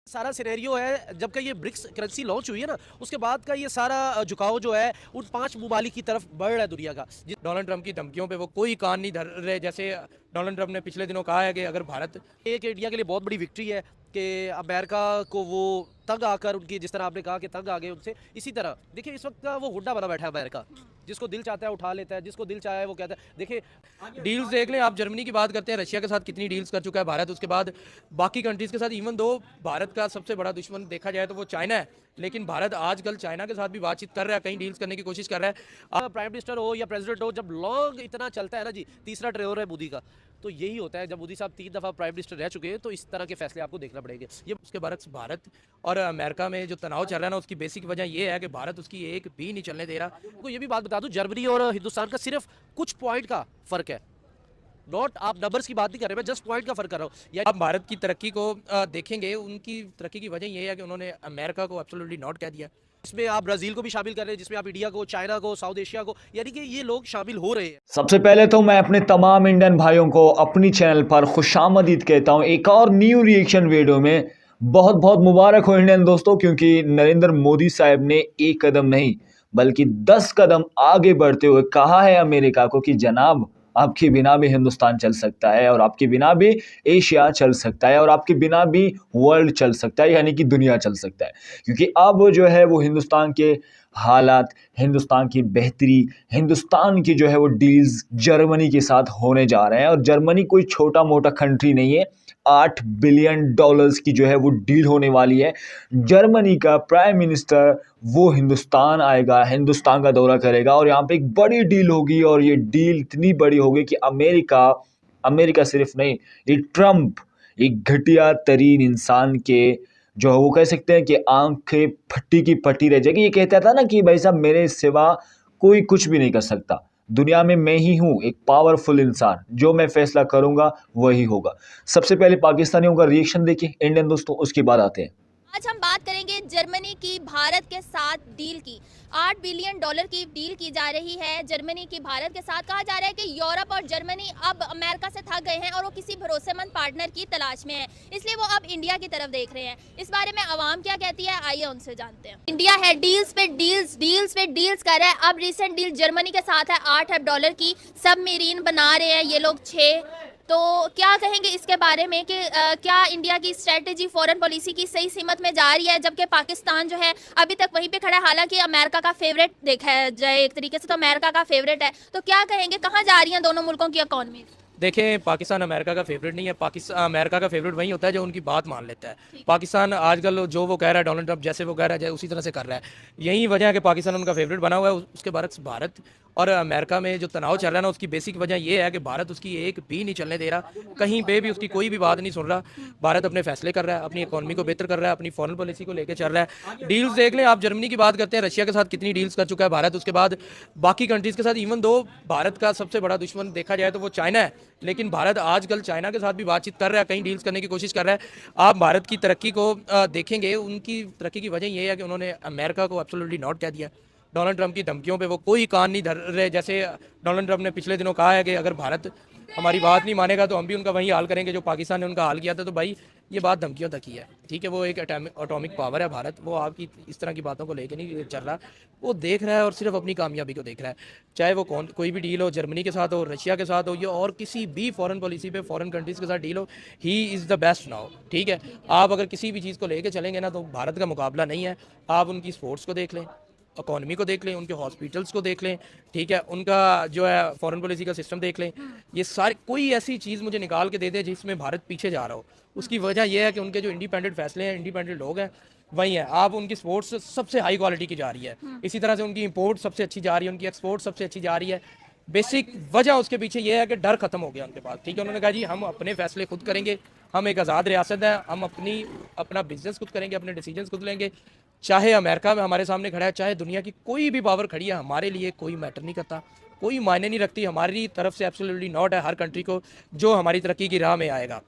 सारा सिनेरियो है जब का ये ब्रिक्स करेंसी लॉन्च हुई है ना, उसके बाद का ये सारा झुकाव जो है उन 5 ममालिक की तरफ बढ़ रहा है दुनिया का। डोनाल्ड ट्रंप की धमकियों पे वो कोई कान नहीं धर रहे। जैसे डोनाल्ड ट्रंप ने पिछले दिनों कहा है कि अगर भारत एक इंडिया के लिए बहुत बड़ी विक्ट्री है कि अमेरिका को वो तंग आकर उनकी, जिस तरह आपने कहा कि तंग आ गए उनसे, इसी तरह देखिए इस वक्त का वो हुड्डा बना बैठा है अमेरिका। जिसको दिल चाहता है उठा लेता है, जिसको दिल चाहे वो कहता है। देखिए डील्स देख लें आप, जर्मनी की बात करते हैं, रशिया के साथ कितनी डील्स कर चुका है भारत। उसके बाद बाकी कंट्रीज़ के साथ, इवन दो भारत का सबसे बड़ा दुश्मन देखा जाए तो वो चाइना है, लेकिन भारत आजकल चाइना के साथ भी बातचीत कर रहा है, कहीं डील्स करने की कोशिश कर रहा है। प्राइम मिनिस्टर हो या प्रेसिडेंट हो, जब लॉन्ग इतना चलता है ना जी, तीसरा ट्रेवर है मोदी का, तो यही होता है। जब मोदी साहब 3 दफ़ा प्राइम मिनिस्टर रह चुके हैं तो इस तरह के फैसले आपको देखना पड़ेंगे। ये उसके बरक्स भारत और अमेरिका में जो तनाव चल रहा है ना, उसकी बेसिक वजह ये है कि भारत उसकी एक भी नहीं चलने दे रहा। आपको ये भी बात बता दूं, जर्मनी और हिंदुस्तान का सिर्फ कुछ पॉइंट का फर्क है। नॉट, आप नंबर्स की बात नहीं कर रहे, मैं जस्ट पॉइंट का फर्क कर रहा हूँ। आप भारत की तरक्की को देखेंगे, उनकी तरक्की की वजह ये है कि उन्होंने अमेरिका को एब्सोल्युटली नॉट कह दिया। इसमें आप ब्राजील को भी शामिल कर रहे हैं, जिसमें आप इंडिया को, चाइना को, साउथ एशिया को, यानी कि ये लोग शामिल हो रहे हैं। सबसे पहले तो मैं अपने तमाम इंडियन भाइयों को अपनी चैनल पर खुशामदीद कहता हूं एक और न्यू रिएक्शन वीडियो में। बहुत बहुत मुबारक हो इंडियन दोस्तों, क्योंकि नरेंद्र मोदी साहब ने एक कदम नहीं बल्कि 10 कदम आगे बढ़ते हुए कहा है अमेरिका को कि जनाब, आपके बिना भी हिंदुस्तान चल सकता है, और आपके बिना भी एशिया चल सकता है, और आपके बिना भी वर्ल्ड चल सकता है, यानी कि दुनिया चल सकता है। क्योंकि अब जो है वो हिंदुस्तान के हालात, हिंदुस्तान की बेहतरी, हिंदुस्तान की जो है वो डील्स जर्मनी के साथ होने जा रहे हैं। और जर्मनी कोई छोटा मोटा कंट्री नहीं है, $8 बिलियन की जो है वो डील होने वाली है। जर्मनी का प्राइम मिनिस्टर वो हिंदुस्तान आएगा, हिंदुस्तान का दौरा करेगा, और यहाँ पे एक बड़ी डील होगी। और ये डील इतनी बड़ी होगी कि अमेरिका सिर्फ नहीं, ये ट्रंप, एक घटिया तरीन इंसान के जो वो कह सकते हैं कि आंखें फटी की फटी रह जाएगी। ये कहता था ना कि भाई साहब, मेरे सिवा कोई कुछ भी नहीं कर सकता, दुनिया में मैं ही हूँ एक पावरफुल इंसान, जो मैं फैसला करूंगा वही होगा। सबसे पहले पाकिस्तानियों का रिएक्शन देखिए इंडियन दोस्तों, उसके बाद आते हैं। आज हम बात करेंगे जर्मनी की भारत के साथ डील की। $8 बिलियन की डील की जा रही है जर्मनी की भारत के साथ। कहा जा रहा है कि यूरोप और जर्मनी अब अमेरिका से थक गए हैं और वो किसी भरोसेमंद पार्टनर की तलाश में है, इसलिए वो अब इंडिया की तरफ देख रहे हैं। इस बारे में आवाम क्या कहती है, आइए उनसे जानते हैं। इंडिया है डील्स पे डील्स कर रहा है। अब रिसेंट डील जर्मनी के साथ है $8 अरब की। सबमरीन बना रहे हैं ये लोग 6। तो क्या कहेंगे इसके बारे में कि क्या इंडिया की स्ट्रेटेजी, फॉरेन पॉलिसी की सही सीमत में जा रही है, जबकि पाकिस्तान जो है अभी तक वहीं पे खड़ा है। हालांकि अमेरिका का फेवरेट देखा जाए एक तरीके से तो अमेरिका का फेवरेट है। तो क्या कहेंगे, कहाँ जा रही हैं दोनों मुल्कों की इकॉनमी? देखें, पाकिस्तान अमेरिका का फेवरेट नहीं है। पाकिस्तान अमेरिका का फेवरेट वही होता है जो उनकी बात मान लेता है। पाकिस्तान आजकल जो वो कह रहा है, डोनाल्ड ट्रंप जैसे वो कह रहा है उसी तरह से कर रहा है। यही वजह है कि पाकिस्तान उनका फेवरेट बना हुआ है। उसके बरक्स भारत और अमेरिका में जो तनाव चल रहा है ना, उसकी बेसिक वजह ये है कि भारत उसकी एक भी नहीं चलने दे रहा, कहीं पे भी उसकी कोई भी बात नहीं सुन रहा। भारत अपने फैसले कर रहा है, अपनी इकॉनमी को बेहतर कर रहा है, अपनी फॉरेन पॉलिसी को लेकर चल रहा है। डील्स देख लें आप, जर्मनी की बात करते हैं, रशिया के साथ कितनी डील्स कर चुका है भारत। उसके बाद बाकी कंट्रीज़ के साथ, इवन दो भारत का सबसे बड़ा दुश्मन देखा जाए तो वो चाइना है, लेकिन भारत आजकल चाइना के साथ भी बातचीत कर रहा है, कहीं डील्स करने की कोशिश कर रहा है। आप भारत की तरक्की को देखेंगे, उनकी तरक्की की वजह ये है कि उन्होंने अमेरिका को एब्सोल्युटली नॉट कह दिया। डोनाल्ड ट्रंप की धमकियों पे वो कोई कान नहीं धर रहे। जैसे डोनाल्ड ट्रंप ने पिछले दिनों कहा है कि अगर भारत हमारी बात नहीं मानेगा तो हम भी उनका वही हाल करेंगे जो पाकिस्तान ने उनका हाल किया था। तो भाई ये बात धमकियों तक ही है, ठीक है। वो एक एटॉमिक पावर है भारत, वो आपकी इस तरह की बातों को लेकर नहीं चल रहा। वो देख रहा है और सिर्फ अपनी कामयाबी को देख रहा है। चाहे वो कोई भी डील हो, जर्मनी के साथ हो, रशिया के साथ हो, या और किसी भी फॉरेन पॉलिसी पे फॉरेन कंट्रीज़ के साथ डील हो, he is the best now, ठीक है। आप अगर किसी भी चीज़ को लेकर चलेंगे ना तो भारत का मुकाबला नहीं है। आप उनकी स्पोर्ट्स को देख लें, इकॉनमी को देख लें, उनके हॉस्पिटल्स को देख लें, ठीक है, उनका जो है फॉरेन पॉलिसी का सिस्टम देख लें। ये सारी कोई ऐसी चीज़ मुझे निकाल के दे दे जिसमें भारत पीछे जा रहा हो। उसकी वजह यह है कि उनके जो इंडिपेंडेंट फैसले हैं, इंडिपेंडेंट लोग हैं, वही है। आप उनकी स्पोर्ट्स सबसे हाई क्वालिटी की जा रही है, इसी तरह से उनकी इंपोर्ट सबसे अच्छी जा रही है, उनकी एक्सपोर्ट सबसे अच्छी जा रही है। बेसिक वजह उसके पीछे ये है कि डर खत्म हो गया उनके पास, ठीक है। उन्होंने कहा जी हम अपने फैसले खुद करेंगे, हम एक आज़ाद रियासत है, हम अपना बिजनेस खुद करेंगे, अपने डिसीजंस खुद लेंगे। चाहे अमेरिका में हमारे सामने खड़ा है, चाहे दुनिया की कोई भी पावर खड़ी है, हमारे लिए कोई मैटर नहीं करता, कोई मायने नहीं रखती। हमारी तरफ से एब्सोल्युटली नॉट है हर कंट्री को जो हमारी तरक्की की राह में आएगा।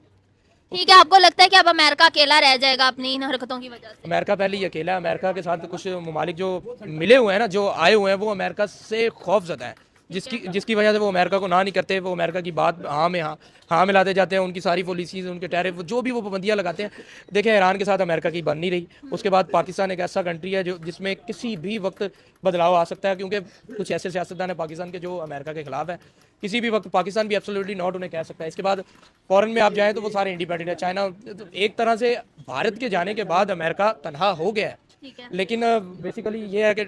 ठीक है, आपको लगता है कि अब अमेरिका अकेला रह जाएगा अपनी इन हरकतों की वजह से? अमेरिका पहले ही अकेला है। अमेरिका के साथ कुछ ममालिक जो मिले हुए हैं ना, जो आए हुए हैं, वो अमेरिका से खौफजदा है। जिसकी वजह से वो अमेरिका को ना नहीं करते, वो अमेरिका की बात हाँ मिलाते जाते हैं। उनकी सारी पॉलिसीज़, उनके टैरिफ, जो भी वो पाबंदियाँ लगाते हैं। देखें, ईरान के साथ अमेरिका की बन नहीं रही। उसके बाद पाकिस्तान एक ऐसा कंट्री है जिसमें किसी भी वक्त बदलाव आ सकता है, क्योंकि कुछ ऐसे सियासतदान हैं पाकिस्तान के जो अमेरिका के खिलाफ है। किसी भी वक्त पाकिस्तान भी एब्सोल्युटली नॉट उन्हें कह सकता है। इसके बाद फॉरेन में आप जाएँ तो वो सारे इंडिपेंडेंट है। चाइना तो एक तरह से भारत के जाने के बाद अमेरिका तनहा हो गया है। लेकिन बेसिकली ये है कि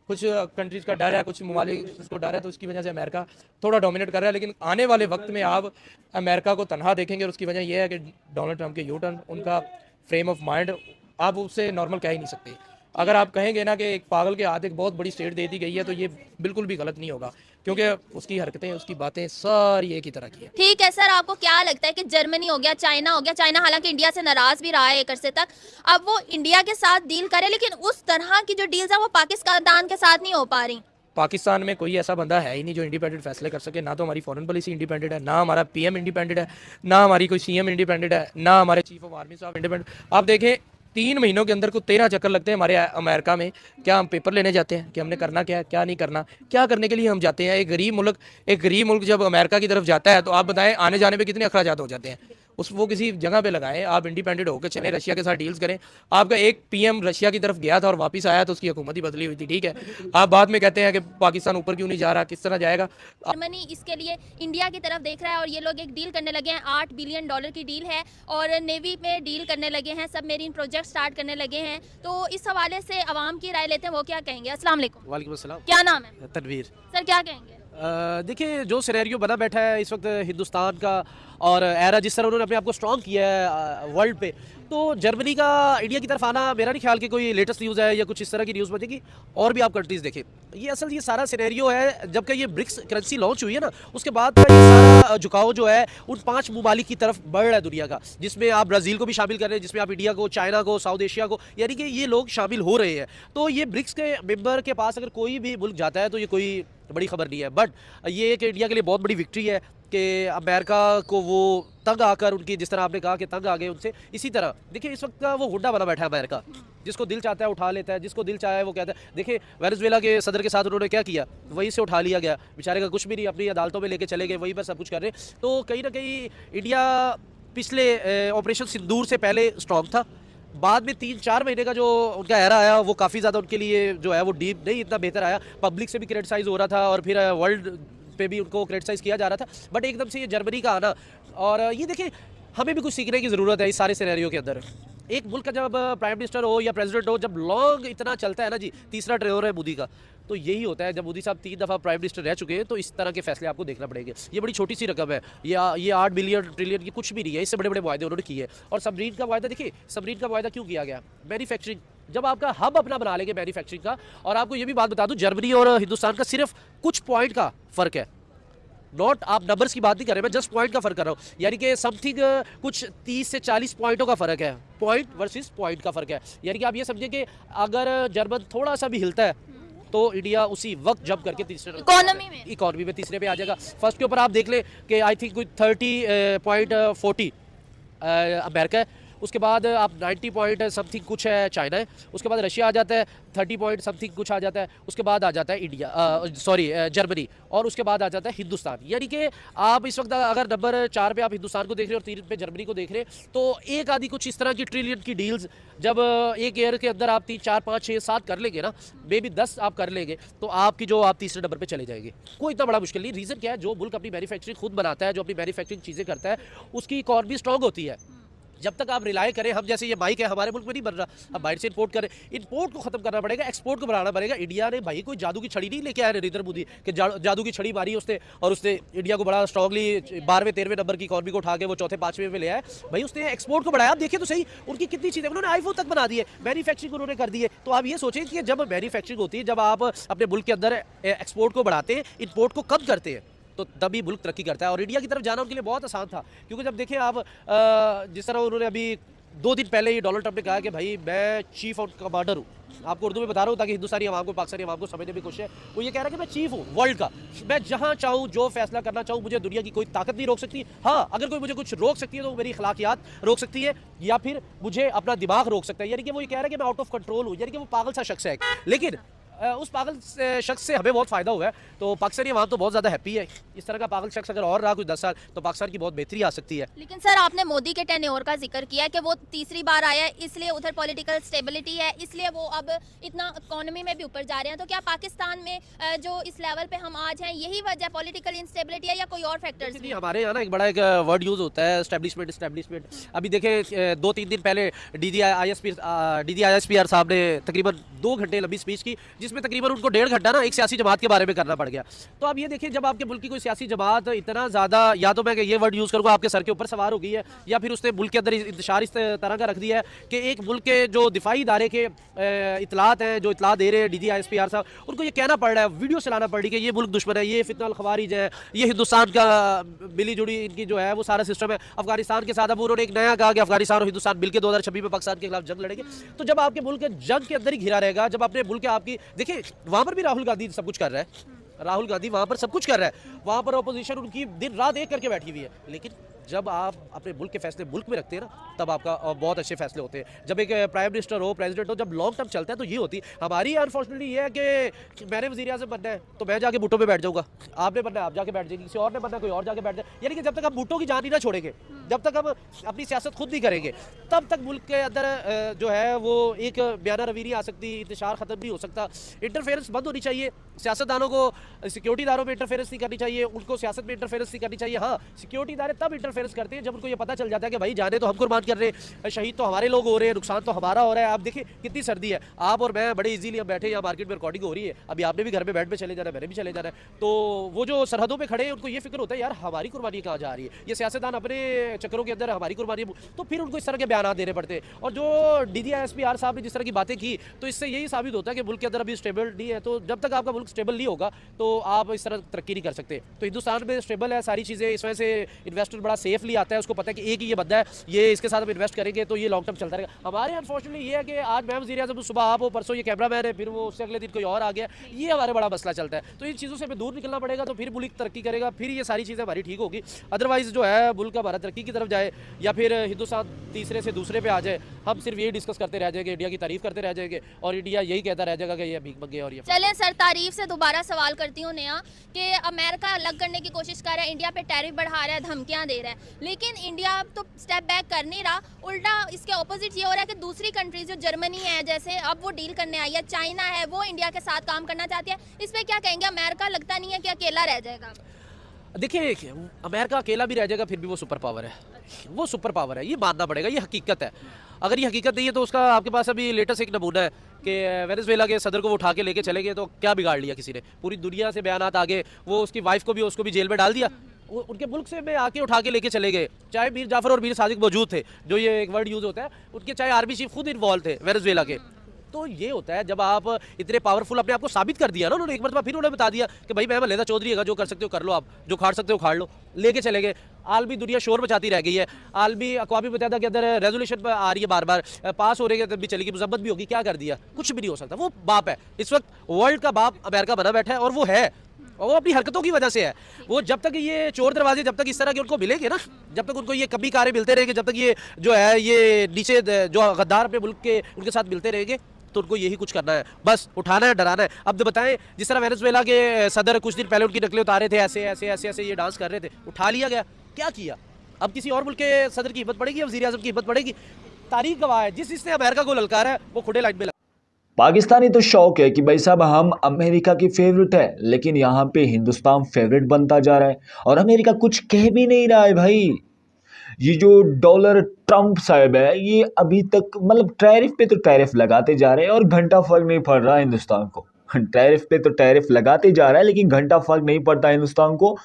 कुछ कंट्रीज़ का डर है, कुछ ममालिक उसको डर है, तो उसकी वजह से अमेरिका थोड़ा डोमिनेट कर रहा है। लेकिन आने वाले वक्त में आप अमेरिका को तनहा देखेंगे, और उसकी वजह यह है कि डोनाल्ड ट्रंप के यू टर्न, उनका फ्रेम ऑफ माइंड, आप उससे नॉर्मल कह ही नहीं सकते। अगर आप कहेंगे ना कि एक पागल के हाथ एक बहुत बड़ी स्टेट दे दी गई है, तो ये बिल्कुल भी गलत नहीं होगा, क्योंकि उसकी हरकतें, उसकी बातें सारी एक ही तरह की है। ठीक है सर, आपको क्या लगता है कि जर्मनी हो गया, चाइना हो गया, चाइना हालांकि इंडिया से नाराज भी रहा है एक अरसे तक, अब वो इंडिया के साथ डील करे, लेकिन उस तरह की जो डील्स है वो पाकिस्तान के साथ नहीं हो पा रही। पाकिस्तान में कोई ऐसा बंदा है ही नहीं जो इंडिपेंडेंट फैसले कर सके। ना तो हमारी फॉरेन पॉलिसी इंडिपेंडेंट है, ना हमारा पीएम इंडिपेंडेंट है, ना हमारी कोई सीएम इंडिपेंडेंट है, ना हमारे चीफ ऑफ आर्मी साहब इंडिपेंडेंट। आप देखें, 3 महीनों के अंदर को 13 चक्कर लगते हैं हमारे अमेरिका में। क्या हम पेपर लेने जाते हैं कि हमने करना क्या है, क्या नहीं करना, क्या करने के लिए हम जाते हैं? एक गरीब मुल्क जब अमेरिका की तरफ जाता है, तो आप बताएं आने जाने पे कितने अखराजात हो जाते हैं। वो किसी जगह पे लगाएं, आप इंडिपेंडेंट होकर चलें, रशिया के साथ डील्स करें। आपका एक पीएम रशिया की तरफ गया था और वापस आया तो उसकी हुकूमत ही बदली हुई थी, ठीक है। आप बाद में कहते हैं कि पाकिस्तान ऊपर क्यों नहीं जा रहा, किस तरह जाएगा। जर्मनी इसके लिए इंडिया की तरफ देख रहा है और ये लोग एक डील करने लगे हैं, $8 बिलियन की डील है, और नेवी में डील करने लगे हैं, सबमेरीन प्रोजेक्ट स्टार्ट करने लगे हैं। तो इस हवाले से आवाम की राय लेते हैं, वो क्या कहेंगे। अस्सलाम वालेकुम। वालेकुम अस्सलाम। क्या नाम है? तनवीर। सर क्या कहेंगे? देखिए, जो सिनेरियो बना बैठा है इस वक्त हिंदुस्तान का, और एरा जिस तरह उन्होंने अपने आप को स्ट्रॉन्ग किया है वर्ल्ड पे, तो जर्मनी का इंडिया की तरफ आना मेरा नहीं ख्याल कि कोई लेटेस्ट न्यूज़ है या कुछ इस तरह की न्यूज़ बनेगी। और भी आप कंट्रीज़ देखें, ये सारा सिनेरियो है जब का ये ब्रिक्स करेंसी लॉन्च हुई है ना, उसके बाद का ये सारा झुकाव जो है उन 5 ममालिक की तरफ बढ़ रहा है दुनिया का, जिसमें आप ब्राज़ील को भी शामिल कर रहे हैं, जिसमें आप इंडिया को, चाइना को, साउथ एशिया को, यानी कि ये लोग शामिल हो रहे हैं। तो ये ब्रिक्स के मेंबर के पास अगर कोई भी मुल्क जाता है तो ये कोई बड़ी खबर नहीं है। बट ये कि इंडिया के लिए बहुत बड़ी विक्ट्री है कि अमेरिका को वो तंग आकर, उनकी जिस तरह आपने कहा कि तंग आ गए उनसे, इसी तरह देखिए इस वक्त का वो हुड्डा बना बैठा है अमेरिका। जिसको दिल चाहता है उठा लेता है, जिसको दिल चाहे वो कहता है। देखिए वेनेजुएला के सदर के साथ उन्होंने क्या किया, वहीं से उठा लिया गया, बेचारे का कुछ भी नहीं, अपनी अदालतों में लेके चले गए, वहीं पर सब कुछ कर रहे। तो कहीं ना कहीं इंडिया पिछले ऑपरेशन सिंदूर से पहले स्ट्रॉन्ग था, बाद में 3-4 महीने का जो उनका एरा आया वो काफ़ी ज़्यादा उनके लिए जो है वो डीप नहीं इतना बेहतर आया। पब्लिक से भी क्रिटिसाइज़ हो रहा था और फिर वर्ल्ड पे भी उनको क्रिटिसाइज़ किया जा रहा था। बट एकदम से ये जर्मनी का आना, और ये देखिए हमें भी कुछ सीखने की ज़रूरत है इस सारे सिनेरियो के अंदर। एक मुल्क का जब प्राइम मिनिस्टर हो या प्रेसिडेंट हो, जब लॉन्ग इतना चलता है ना जी, तीसरा टेन्योर है मोदी का, तो यही होता है। जब मोदी साहब 3 दफ़ा प्राइम मिनिस्टर रह चुके हैं तो इस तरह के फैसले आपको देखना पड़ेंगे। ये बड़ी छोटी सी रकम है, ये 8 बिलियन ट्रिलियन की कुछ भी नहीं है, इससे बड़े बड़े वायदे उन्होंने किए। और सबमरीन का वायदा देखिए, सबमरीन का वायदा क्यों किया गया? मैन्युफैक्चरिंग, जब आपका हब अपना बना लेंगे मैन्युफैक्चरिंग का। और आपको ये भी बात बता दूं, जर्मनी और हिंदुस्तान का सिर्फ कुछ पॉइंट का फ़र्क है, नॉट, आप नंबर्स की बात नहीं कर रहे, मैं जस्ट पॉइंट का फ़र्क कर रहा हूँ। यानी कि समथिंग कुछ 30 से 40 पॉइंटों का फ़र्क है, पॉइंट वर्सेस पॉइंट का फ़र्क है। यानी कि आप ये समझिए कि अगर जर्मन थोड़ा सा भी हिलता है तो इंडिया उसी वक्त जंप करके तीसरे इकोनॉमी में तीसरे पे आ जाएगा। फर्स्ट के ऊपर आप देख ले कि आई थिंक कोई 30.40 अमेरिका है, उसके बाद आप 90 पॉइंट समथिंग कुछ है चाइना है, उसके बाद रशिया आ जाता है, 30 पॉइंट समथिंग कुछ आ जाता है, उसके बाद आ जाता है जर्मनी, और उसके बाद आ जाता है हिंदुस्तान। यानी कि आप इस वक्त अगर नंबर 4 पे आप हिंदुस्तान को देख रहे हैं और 3 पे जर्मनी को देख रहे हैं, तो एक आधी कुछ इस तरह की ट्रिलियन की डील्स जब एक ईयर के अंदर आप 3, 4, 5, 6, 7 कर लेंगे ना, मे बी 10 आप कर लेंगे, तो आपकी जो आप तीसरे नंबर पे चले जाएंगे। कोई इतना बड़ा मुश्किल नहीं। रीज़न क्या है? जो मुल्क अपनी मैन्युफैक्चरिंग खुद बनाता है, जो अपनी मैन्युफैक्चरिंग चीज़ें करता है, उसकी इकॉनमी स्ट्रॉन्ग होती है। जब तक आप रिलाई करें, हम जैसे ये माइक है हमारे मुल्क में नहीं बन रहा, हम बाहर से इंपोर्ट करें, इंपोर्ट को खत्म करना पड़ेगा, एक्सपोर्ट को बढ़ाना पड़ेगा। इंडिया ने भाई कोई जादू की छड़ी नहीं लेके आया नरेंद्र मोदी कि जादू की छड़ी मारी उसने और उसने इंडिया को बड़ा स्ट्रांगली 12वें 13वें नंबर की इकॉनमी को उठा के वो 4थे 5वें में ले आया। भाई उसने एक्सपोर्ट को बढ़ाया। आप देखिए तो सही उनकी कितनी चीज़ें, उन्होंने आईफोन तक बना दिए, मैन्युफैक्चरिंग उन्होंने कर दी है। तो आप ये सोचें कि जब मैन्युफैक्चरिंग होती है, जब आप अपने मुल्क के अंदर एक्सपोर्ट को बढ़ाते हैं, इंपोर्ट को कम करते हैं, तो तभी मुल्क तरक्की करता है। और इंडिया की तरफ जाना उनके लिए बहुत आसान था, क्योंकि जब देखें आप जिस तरह उन्होंने अभी 2 दिन पहले ही डोनाल्ड ट्रंप ने कहा कि भाई मैं चीफ ऑफ कमांडर हूँ, आपको उर्दू में बता रहा हूँ ताकि हिंदुस्तानी आवाम को, पाकिस्तानी आवाम को समझने में कोशिश है। वो ये कह रहा है कि मैं चीफ हूँ वर्ल्ड का, मैं जहाँ चाहूँ जो फैसला करना चाहूँ, मुझे दुनिया की कोई ताकत नहीं रोक सकती। हाँ, अगर कोई मुझे कुछ रोक सकती है तो मेरी अखलाकियात रोक सकती है, या फिर मुझे अपना दिमाग रोक सकता है। यानी कि वो ये कह रहा है कि मैं आउट ऑफ कंट्रोल हूँ, यानी कि वो पागल सा शख्स है। लेकिन उस पागल शख्स से हमें बहुत फ़ायदा हुआ है, तो पाकिस्तानी अवाम तो बहुत ज़्यादा हैप्पी है। इस तरह का पागल शख्स अगर और रहा कुछ 10 साल तो पाकिस्तान की बहुत बेहतरी आ सकती है। लेकिन सर आपने मोदी के टेन्योर का जिक्र किया कि वो तीसरी बार आया है, इसलिए उधर पॉलिटिकल स्टेबिलिटी है, इसलिए वो अब इतना इकोनॉमी में भी ऊपर जा रहे हैं। तो क्या पाकिस्तान में जो इस लेवल पे हम आज हैं यही वजह पॉलिटिकल इंस्टेबिलिटी है या कोई और फैक्टर्स भी? हमारे यहाँ ना एक बड़ा एक वर्ड यूज़ होता है एस्टेब्लिशमेंट। अभी देखें 2-3 दिन पहले DGISPR साहब ने तकरीबन 2 घंटे लंबी स्पीच की, जिसमें तकरीबन उनको 1.5 घंटा ना एक सियासी जमात के बारे में करना पड़ गया। तो अब ये देखिए, जब आपके मुल्क की कोई सियासी जमात इतना ज़्यादा, या तो मैं ये वर्ड यूज़ करूँगा, आपके सर के ऊपर सवार हो गई है, या फिर उसने मुल्क के अंदर इंतशार इस तरह का रख दिया है कि एक मुल्क के जो दिफाई इदारे के इतलात हैं, जो इतला दे रहे हैं DGISPR साहब, उनको ये कहना पड़ रहा है, वीडियो चलाना पड़ रही है कि ये मुल्क दुश्मन है, ये फितना खवारिज है, ये हिंदुस्तान का मिली जुड़ी इनकी जो है वो सारा सिस्टम है अफगानिस्तान के साथ। अब उन्होंने एक नया कहा कि अफगानिस्तान और हिंदुस्तान मिलकर 2026 में पाकिस्तान के खिलाफ जंग लड़ेंगे। तो जब आपके मुल्क जंग के अंदर ही घिरा रहेगा, जब अपने मुल्क के आपकी देखिए, वहाँ पर भी राहुल गांधी सब कुछ कर रहा है, राहुल गांधी वहाँ पर सब कुछ कर रहा है, वहाँ पर अपोजिशन उनकी दिन रात एक करके बैठी हुई है। लेकिन जब आप अपने मुल्क के फैसले मुल्क में रखते हैं ना, तब आपका बहुत अच्छे फैसले होते हैं। जब एक प्राइम मिनिस्टर हो, प्रेसिडेंट हो, जब लॉन्ग टर्म चलता है तो ये होती है। हमारी अनफॉर्चुनेटली ये है कि मैंने वज़ीर आज़म बनना है तो मैं जाके बूटों पे बैठ जाऊँगा, आपने बनना है आप जाके बैठ जाएंगे, किसी और ने बनना है कोई और जाके बैठ जाए। यानी कि जब तक हम बूटों की जान नहीं ना छोड़ेंगे, जब तक हम अपनी सियासत खुद नहीं करेंगे, तब तक मुल्क के अंदर जो है वो एक बयाना रवी नहीं आ सकती, इंतशार ख़त्म नहीं हो सकता। इंटरफेरेंस बंद होनी चाहिए, सियासतदानों को सिक्योरिटी इदारों में इंटरफेरेंस नहीं करनी चाहिए, उनको सियासत में इंटरफेरेंस नहीं करनी चाहिए। हाँ, सिक्योरिटी इदारे तब इंटरफेरेंस करते हैं जब उनको ये पता चल जाता है कि भाई जाने तो हम कुर्बान कर रहे हैं, शहीद तो हमारे लोग हो रहे हैं, नुकसान तो हमारा हो रहा है। आप देखिए कितनी सर्दी है, आप और मैं बड़े इजीली हम बैठे यहाँ मार्केट में रिकॉर्डिंग हो रही है, अभी आपने भी घर में बेड पे चले जाना है, मैंने भी चले जाना है। तो वो जो सरहदों पे खड़े हैं उनको ये फिक्र होता है यार हमारी कुर्बानी कहाँ जा रही है, ये सियासतदान अपने चक्करों के अंदर हमारी कुर्बानी, तो फिर उनको इस तरह के बयान देने पड़ते हैं। और जो DGISPR साहब ने जिस तरह की बातें की, तो इससे यही साबित होता है कि मुल्क के अंदर अभी स्टेबल नहीं है। तो जब तक आपका मुल्क स्टेबल नहीं होगा तो आप इस तरह तरक्की नहीं कर सकते। तो हिंदुस्तान में स्टेबल है सारी चीज़ें, इस वजह से इन्वेस्टर बड़ा सेफली आता है, उसको पता है कि एक ही ये बंदा है, ये इसके साथ हम इन्वेस्ट करेंगे तो ये लॉन्ग टर्म चलता रहेगा। हमारे अनफॉर्चुनेटली ये है कि आज मैं वज़ीर आज़म, सुबह आप हो, परसों ये कैमरा मैन है, फिर वो उससे अगले दिन कोई और आ गया, ये हमारे बड़ा मसला चलता है। तो इन चीज़ों से हमें दूर निकलना पड़ेगा, तो फिर मुल्क तरक्की करेगा, फिर ये सारी चीज़ें हमारी ठीक होगी। अदरवाइज़ जो है मुल्क का हमारा तरक्की की तरफ जाए या फिर हिंदुस्तान तीसरे से दूसरे पे आ जाए, हम सिर्फ यही डिस्कस करते रह जाएंगे, इंडिया की तारीफ करते रह जाएंगे और इंडिया यही कहता रह जाएगा कि ये भीख मंगे और ये। चलें सर, तारीफ से दोबारा सवाल करती हूँ नया कि अमेरिका अलग करने की कोशिश कर रहा है, इंडिया पे टैरिफ बढ़ा रहा है, धमकियां दे रहा है, लेकिन इंडिया तो स्टेप बैक कर नहीं रहा, उल्टा इसके ऑपोजिट ये हो रहा है कि दूसरी कंट्रीज जो जर्मनी है जैसे अब वो डील करने आई है, चाइना है वो इंडिया के साथ काम करना चाहती है। इस पर क्या कहेंगे? अमेरिका लगता नहीं है कि अकेला रह जाएगा? देखिए, अमेरिका अकेला भी रह जाएगा फिर भी वो सुपर पावर है, वो सुपर पावर है, ये मानना पड़ेगा, ये हकीकत है। अगर ये हकीकत नहीं है तो उसका आपके पास अभी लेटेस्ट एक नमूना है कि वेनेजुएला के सदर को वो उठा के लेके चले गए, तो क्या बिगाड़ लिया किसी ने? पूरी दुनिया से बयानात आगे, वो उसकी वाइफ को भी उसको भी जेल में डाल दिया, उनके मुल्क से में आके उठा के लेके चले गए। चाहे मीर जाफर और मीर सादिक मौजूद थे, जो ये एक वर्ड यूज़ होता है, उनके चाहे आर्मी चीफ खुद इन्वॉल्व थे वेनेजुएला के। तो ये होता है जब आप इतने पावरफुल अपने आप को साबित कर दिया ना उन्होंने, एक मरतबा फिर उन्होंने बता दिया कि भाई मैं मलेदा चौधरी है, जो कर सकते हो कर लो, आप जो खाड़ सकते हो खाड़ लो, लेके चले गए। आलमी दुनिया शोर मचाती रह गई है, आलमी अक़वाम मुत्तहिदा के अंदर रेजोल्यूशन पर आ रही है, बार बार पास हो रही है, तब भी चलेगी, मजम्मत भी होगी, क्या कर दिया? कुछ भी नहीं हो सकता। वो बाप है, इस वक्त वर्ल्ड का बाप अमेरिका बना बैठा है, और वो है, और वो अपनी हरकतों की वजह से है। वो जब तक ये चोर दरवाजे जब तक इस तरह के उनको मिलेंगे ना, जब तक उनको ये कभी कारें मिलते रहेंगे, जब तक ये जो है ये नीचे जो गद्दार अपने मुल्क के उनके साथ मिलते रहेंगे, तो उनको यही कुछ करना है, बस उठाना है, डराना है। अब तो बताएं, जिस तरह वेनेजुएला के सदर कुछ दिन पहले उनकी नकलें उतारे थे, ऐसे ऐसे ऐसे ऐसे ये डांस कर रहे थे, उठा लिया गया, क्या किया? अब किसी और मुल्क के सदर की हिम्मत पड़ेगी, वज़ीर आज़म की हिम्मत पड़ेगी? तारीख गवाह है, जिसने अमेरिका को ललकारा है वो खुले लाइन में। पाकिस्तानी तो शौक है कि भाई साहब हम अमेरिका की फेवरेट है, लेकिन यहाँ पे हिंदुस्तान फेवरेट बनता जा रहा है और अमेरिका कुछ कह भी नहीं रहा है भाई। ये जो डॉलर ट्रंप साहब है, ये अभी तक मतलब टैरिफ पे तो टैरिफ लगाते जा रहे हैं और घंटा फर्क नहीं पड़ रहा हिंदुस्तान को। टैरिफ पे तो टैरिफ लगाते जा रहा है लेकिन घंटा फर्क नहीं पड़ता हिंदुस्तान को।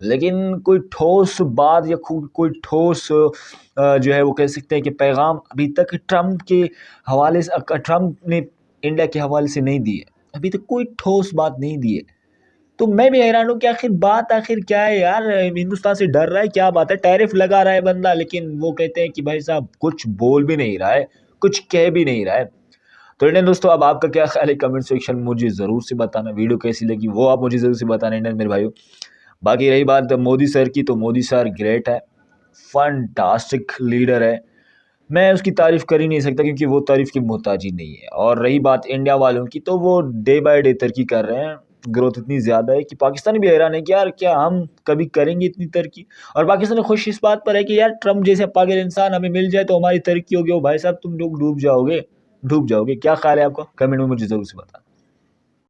लेकिन कोई ठोस बात या कोई ठोस जो है वो कह सकते हैं कि पैगाम अभी तक ट्रंप के हवाले से, ट्रंप ने इंडिया के हवाले से नहीं दी है, अभी तक कोई ठोस बात नहीं दी है। तो मैं भी हैरान हूँ कि आखिर क्या है यार, हिंदुस्तान से डर रहा है, क्या बात है? टैरिफ लगा रहा है बंदा, लेकिन वो कहते हैं कि भाई साहब कुछ बोल भी नहीं रहा है, कुछ कह भी नहीं रहा है। तो इंडियन दोस्तों, अब आपका क्या ख्याल है कमेंट सेक्शन में मुझे ज़रूर से बताना। वीडियो कैसी लगी वो आप मुझे ज़रूर से बताना इंडियन मेरे भाइयों। बाकी रही बात मोदी सर की, तो मोदी सर ग्रेट है, फंटास्टिक लीडर है, मैं उसकी तारीफ़ कर ही नहीं सकता क्योंकि वो तारीफ़ की मोहताज ही नहीं है। और रही बात इंडिया वालों की, तो वो डे बाय डे तरक्की कर रहे हैं। ग्रोथ इतनी ज़्यादा है कि पाकिस्तान भी हैरान है कि यार क्या हम कभी करेंगे इतनी तरक्की। और पाकिस्तान खुश इस बात पर है कि यार ट्रम्प जैसे पागल इंसान हमें मिल जाए तो हमारी तरक्की होगी। ओ भाई साहब तुम लोग डूब जाओगे। क्या ख्याल है आपका? कमेंट में मुझे ज़रूर से बताना।